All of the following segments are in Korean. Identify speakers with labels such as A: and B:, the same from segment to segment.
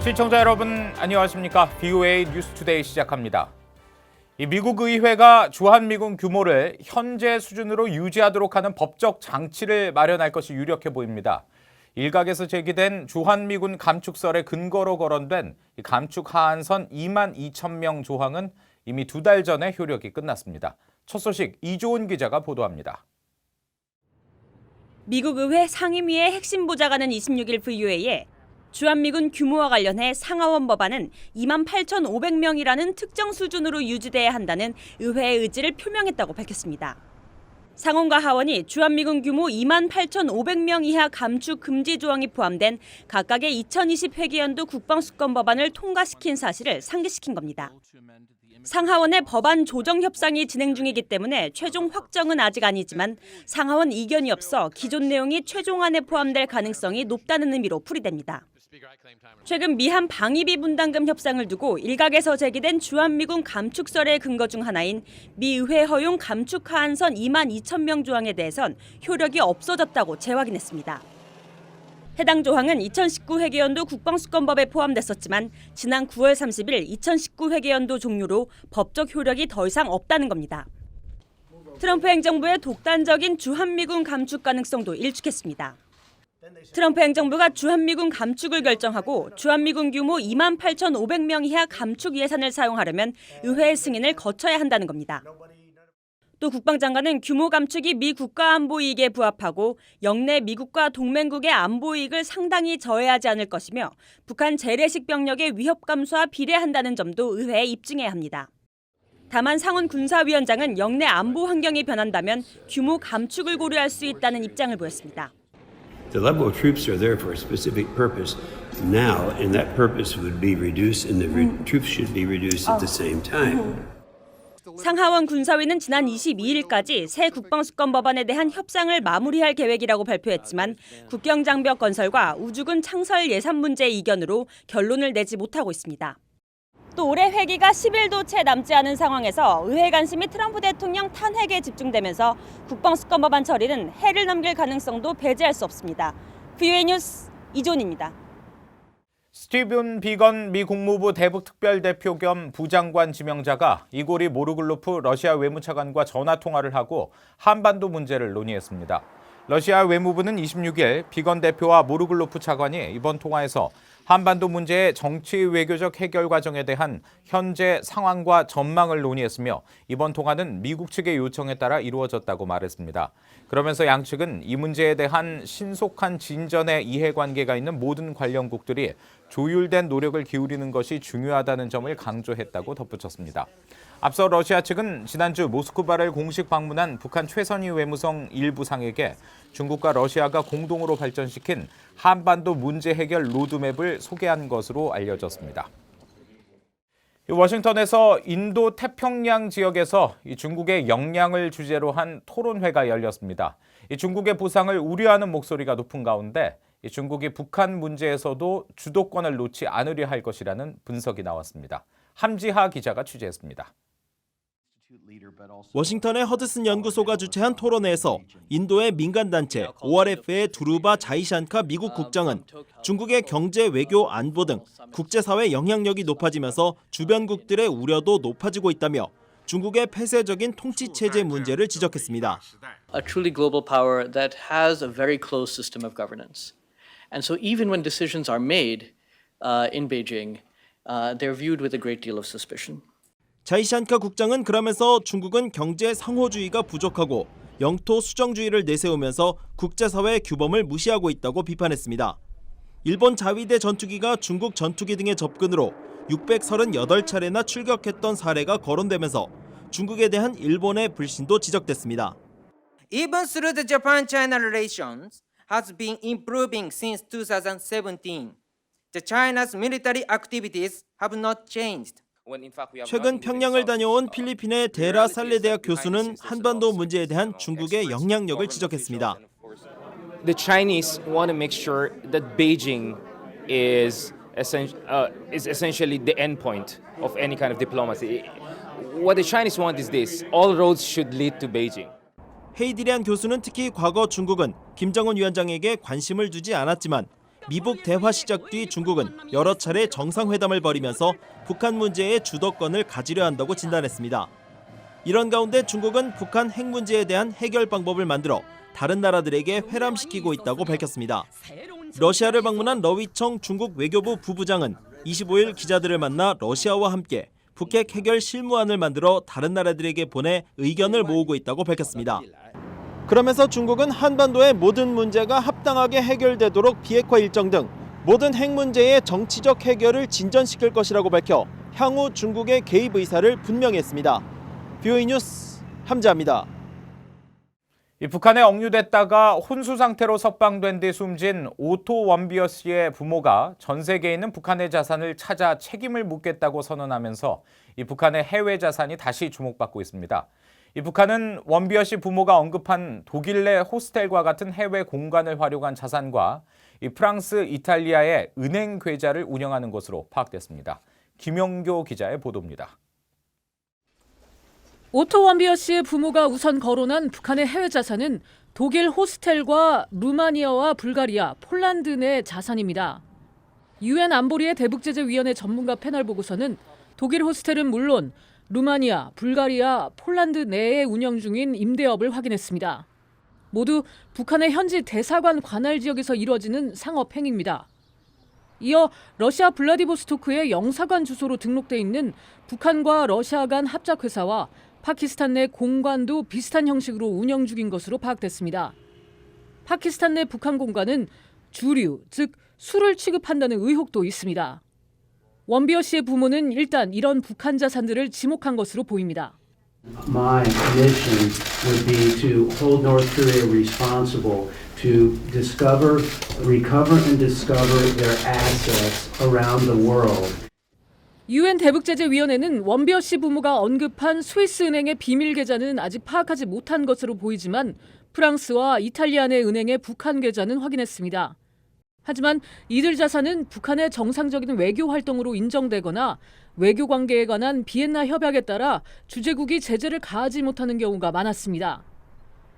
A: 시청자 여러분 안녕하십니까? VOA 뉴스투데이 시작합니다. 미국 의회가 주한미군 규모를 현재 수준으로 유지하도록 하는 법적 장치를 마련할 것이 유력해 보입니다. 일각에서 제기된 주한미군 감축설의 근거로 거론된 감축 하한선 2만 2천 명 조항은 이미 2달 전에 효력이 끝났습니다. 첫 소식 이조은 기자가 보도합니다.
B: 미국 의회 상임위의 핵심 보좌관은 26일 VOA에 주한미군 규모와 관련해 상하원 법안은 28,500명이라는 특정 수준으로 유지돼야 한다는 의회의 의지를 표명했다고 밝혔습니다. 상원과 하원이 주한미군 규모 28,500명 이하 감축 금지 조항이 포함된 각각의 2020 회계연도 국방수권 법안을 통과시킨 사실을 상기시킨 겁니다. 상하원의 법안 조정 협상이 진행 중이기 때문에 최종 확정은 아직 아니지만 상하원 이견이 없어 기존 내용이 최종안에 포함될 가능성이 높다는 의미로 풀이됩니다. 최근 미한 방위비 분담금 협상을 두고 일각에서 제기된 주한미군 감축설의 근거 중 하나인 미 의회 허용 감축 하한선 2만 2천 명 조항에 대해선 효력이 없어졌다고 재확인했습니다. 해당 조항은 2019 회계연도 국방수권법에 포함됐었지만 지난 9월 30일 2019 회계연도 종료로 법적 효력이 더 이상 없다는 겁니다. 트럼프 행정부의 독단적인 주한미군 감축 가능성도 일축했습니다. 트럼프 행정부가 주한미군 감축을 결정하고 주한미군 규모 28,500명 이하 감축 예산을 사용하려면 의회의 승인을 거쳐야 한다는 겁니다. 또 국방장관은 규모 감축이 미 국가 안보 이익에 부합하고 영내 미국과 동맹국의 안보 이익을 상당히 저해하지 않을 것이며 북한 재래식 병력의 위협 감소와 비례한다는 점도 의회에 입증해야 합니다. 다만 상원 군사위원장은 영내 안보 환경이 변한다면 규모 감축을 고려할 수 있다는 입장을 보였습니다.
C: The level of troops are there for a specific purpose now, and that purpose would be reduced, and the troops should be reduced at the same time.
B: 상하원 군사위는 지난 22일까지 새 국방수권 법안에 대한 협상을 마무리할 계획이라고 발표했지만 국경장벽 건설과 우주군 창설 예산 문제의 이견으로 결론을 내지 못하고 있습니다. 또 올해 회기가 10일도 채 남지 않은 상황에서 의회 관심이 트럼프 대통령 탄핵에 집중되면서 국방수권 법안 처리는 해를 넘길 가능성도 배제할 수 없습니다. VOA 뉴스 이존입니다.
A: 스티븐 비건 미 국무부 대북특별대표 겸 부장관 지명자가 이고리 모르글로프 러시아 외무차관과 전화통화를 하고 한반도 문제를 논의했습니다. 러시아 외무부는 26일 비건 대표와 모르글로프 차관이 이번 통화에서 한반도 문제의 정치 외교적 해결 과정에 대한 현재 상황과 전망을 논의했으며 이번 통화는 미국 측의 요청에 따라 이루어졌다고 말했습니다. 그러면서 양측은 이 문제에 대한 신속한 진전의 이해관계가 있는 모든 관련국들이 조율된 노력을 기울이는 것이 중요하다는 점을 강조했다고 덧붙였습니다. 앞서 러시아 측은 지난주 모스크바를 공식 방문한 북한 최선희 외무성 일부상에게 중국과 러시아가 공동으로 발전시킨 한반도 문제 해결 로드맵을 소개한 것으로 알려졌습니다. 워싱턴에서 인도 태평양 지역에서 중국의 역량을 주제로 한 토론회가 열렸습니다. 중국의 부상을 우려하는 목소리가 높은 가운데 중국이 북한 문제에서도 주도권을 놓지 않으려 할 것이라는 분석이 나왔습니다. 함지하 기자가 취재했습니다.
D: 워싱턴의 허드슨 연구소가 주최한 토론회에서 인도의 민간단체 ORF의 두루바 자이샨카 미국 국장은 중국의 경제, 외교, 안보 등 국제사회 영향력이 높아지면서 주변국들의 우려도 높아지고 있다며 중국의 폐쇄적인 통치체제 문제를 지적했습니다.
E: A truly global power that has a very closed system of governance. And so even when decisions are made in Beijing, they're viewed with a great deal of suspicion.
D: 자이샨카 국장은 그러면서 중국은 경제 상호주의가 부족하고 영토 수정주의를 내세우면서 국제사회의 규범을 무시하고 있다고 비판했습니다. 일본 자위대 전투기가 중국 전투기 등의 접근으로 638차례나 출격했던 사례가 거론되면서 중국에 대한 일본의 불신도 지적됐습니다.
F: Even through the Japan-China relations has been improving since 2017. The China's military activities have not changed.
D: 최근 평양을 다녀온 필리핀의 데라 살레 대학 교수는 한반도 문제에 대한 중국의 영향력을 지적했습니다.
G: The Chinese want to make sure that Beijing is essentially the end point of any kind of diplomacy. What the Chinese want is this: all roads should lead to Beijing.
D: 헤이디리안 교수는 특히 과거 중국은 김정은 위원장에게 관심을 두지 않았지만 미북 대화 시작 뒤 중국은 여러 차례 정상회담을 벌이면서 북한 문제의 주도권을 가지려 한다고 진단했습니다. 이런 가운데 중국은 북한 핵 문제에 대한 해결 방법을 만들어 다른 나라들에게 회람시키고 있다고 밝혔습니다. 러시아를 방문한 러위청 중국 외교부 부부장은 25일 기자들을 만나 러시아와 함께 북핵 해결 실무안을 만들어 다른 나라들에게 보내 의견을 모으고 있다고 밝혔습니다. 그러면서 중국은 한반도의 모든 문제가 합당하게 해결되도록 비핵화 일정 등 모든 핵 문제의 정치적 해결을 진전시킬 것이라고 밝혀 향후 중국의 개입 의사를 분명히 했습니다. VOA 뉴스 함재합니다.
A: 북한에 억류됐다가 혼수 상태로 석방된 뒤 숨진 오토 원비어 씨의 부모가 전 세계에 있는 북한의 자산을 찾아 책임을 묻겠다고 선언하면서 이 북한의 해외 자산이 다시 주목받고 있습니다. 이 북한은 원비어 씨 부모가 언급한 독일 내 호스텔과 같은 해외 공간을 활용한 자산과 이 프랑스, 이탈리아의 은행 계좌를 운영하는 것으로 파악됐습니다. 김영교 기자의 보도입니다.
H: 오토 원비어 씨의 부모가 우선 거론한 북한의 해외 자산은 독일 호스텔과 루마니아와 불가리아, 폴란드 내 자산입니다. 유엔 안보리의 대북제재위원회 전문가 패널 보고서는 독일 호스텔은 물론 루마니아, 불가리아, 폴란드 내에 운영 중인 임대업을 확인했습니다. 모두 북한의 현지 대사관 관할 지역에서 이루어지는 상업 행위입니다. 이어 러시아 블라디보스토크의 영사관 주소로 등록돼 있는 북한과 러시아 간 합작회사와 파키스탄 내 공관도 비슷한 형식으로 운영 중인 것으로 파악됐습니다. 파키스탄 내 북한 공관은 주류, 즉 술을 취급한다는 의혹도 있습니다. 원비어 씨의 부모는 일단 이런 북한 자산들을 지목한 것으로 보입니다.
I: My mission would be to hold North Korea responsible to recover and discover their assets around the world.
H: 유엔 대북제재위원회는 원비어 씨 부모가 언급한 스위스 은행의 비밀 계좌는 아직 파악하지 못한 것으로 보이지만 프랑스와 이탈리아 내 은행의 북한 계좌는 확인했습니다. 하지만 이들 자산은 북한의 정상적인 외교 활동으로 인정되거나 외교 관계에 관한 비엔나 협약에 따라 주재국이 제재를 가하지 못하는 경우가 많았습니다.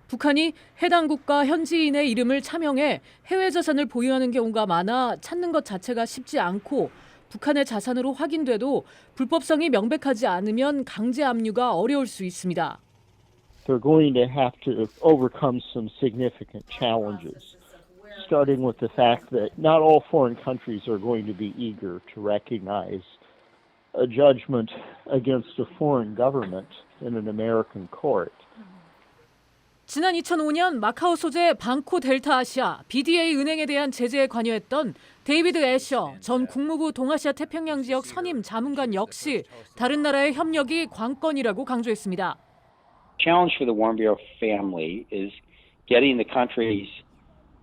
H: 북한이 해당 국가 현지인의 이름을 차명해 해외 자산을 보유하는 경우가 많아 찾는 것 자체가 쉽지 않고 북한의 자산으로 확인돼도 불법성이 명백하지 않으면 강제 압류가 어려울 수 있습니다.
J: They're going to have to overcome some significant challenges, starting with the fact that not all foreign countries are going to be eager to recognize a judgment against a foreign government in an American court.
H: 지난 2005년 마카오 소재 방코 델타 아시아 BDA 은행에 대한 제재에 관여했던 데이비드 애셔 전 국무부 동아시아 태평양 지역 선임 자문관 역시 다른 나라의 협력이 관건이라고 강조했습니다.
K: Challenge for the Warmbier family is getting the countries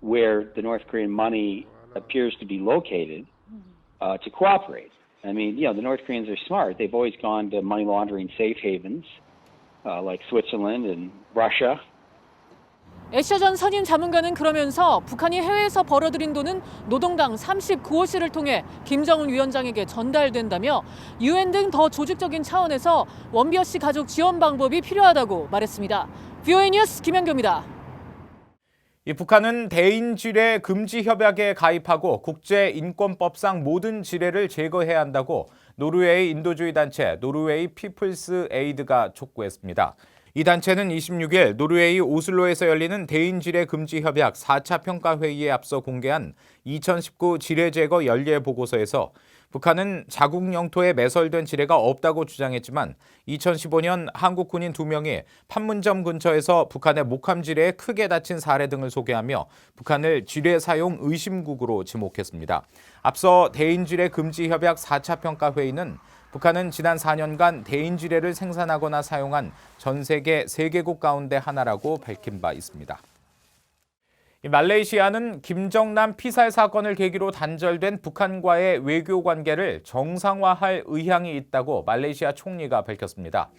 K: where the North Korean money appears to be located to cooperate. I mean, the North Koreans are smart. They've always gone to money laundering safe havens like Switzerland and Russia.
H: 애셔 전 선임 자문관은 그러면서 북한이 해외에서 벌어들인 돈은 노동당 39호씨를 통해 김정은 위원장에게 전달된다며 유엔 등 더 조직적인 차원에서 원비어 씨 가족 지원 방법이 필요하다고 말했습니다. VOA 뉴스 김현교입니다.
A: 이 북한은 대인지뢰 금지 협약에 가입하고 국제인권법상 모든 지뢰를 제거해야 한다고 노르웨이 인도주의 단체 노르웨이 피플스 에이드가 촉구했습니다. 이 단체는 26일 노르웨이 오슬로에서 열리는 대인지뢰 금지 협약 4차 평가회의에 앞서 공개한 2019 지뢰 제거 연례 보고서에서 북한은 자국 영토에 매설된 지뢰가 없다고 주장했지만 2015년 한국 군인 2명이 판문점 근처에서 북한의 목함 지뢰에 크게 다친 사례 등을 소개하며 북한을 지뢰 사용 의심국으로 지목했습니다. 앞서 대인지뢰 금지 협약 4차 평가회의는 북한은 지난 4년간 대인지뢰를 생산하거나 사용한 전 세계 3개국 가운데 하나라고 밝힌 바 있습니다. 말레이시아는 김정남 피살 사건을 계기로 단절된 북한과의 외교 관계를 정상화할 의향이 있다고 말레이시아 총리가 밝혔습니다.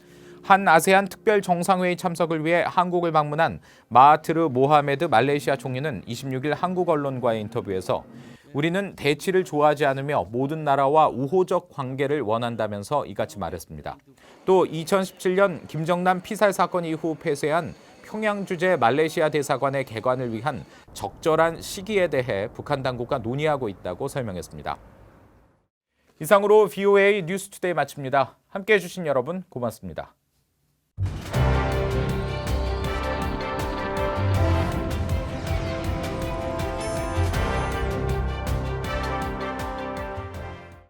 A: 한 아세안 특별 정상회의 참석을 위해 한국을 방문한 마하트르 모하메드 말레이시아 총리는 26일 한국 언론과의 인터뷰에서 우리는 대치를 좋아하지 않으며 모든 나라와 우호적 관계를 원한다면서 이같이 말했습니다. 또 2017년 김정남 피살 사건 이후 폐쇄한 평양 주재 말레이시아 대사관의 개관을 위한 적절한 시기에 대해 북한 당국과 논의하고 있다고 설명했습니다. 이상으로 VOA 뉴스투데이 마칩니다. 함께해 주신 여러분 고맙습니다.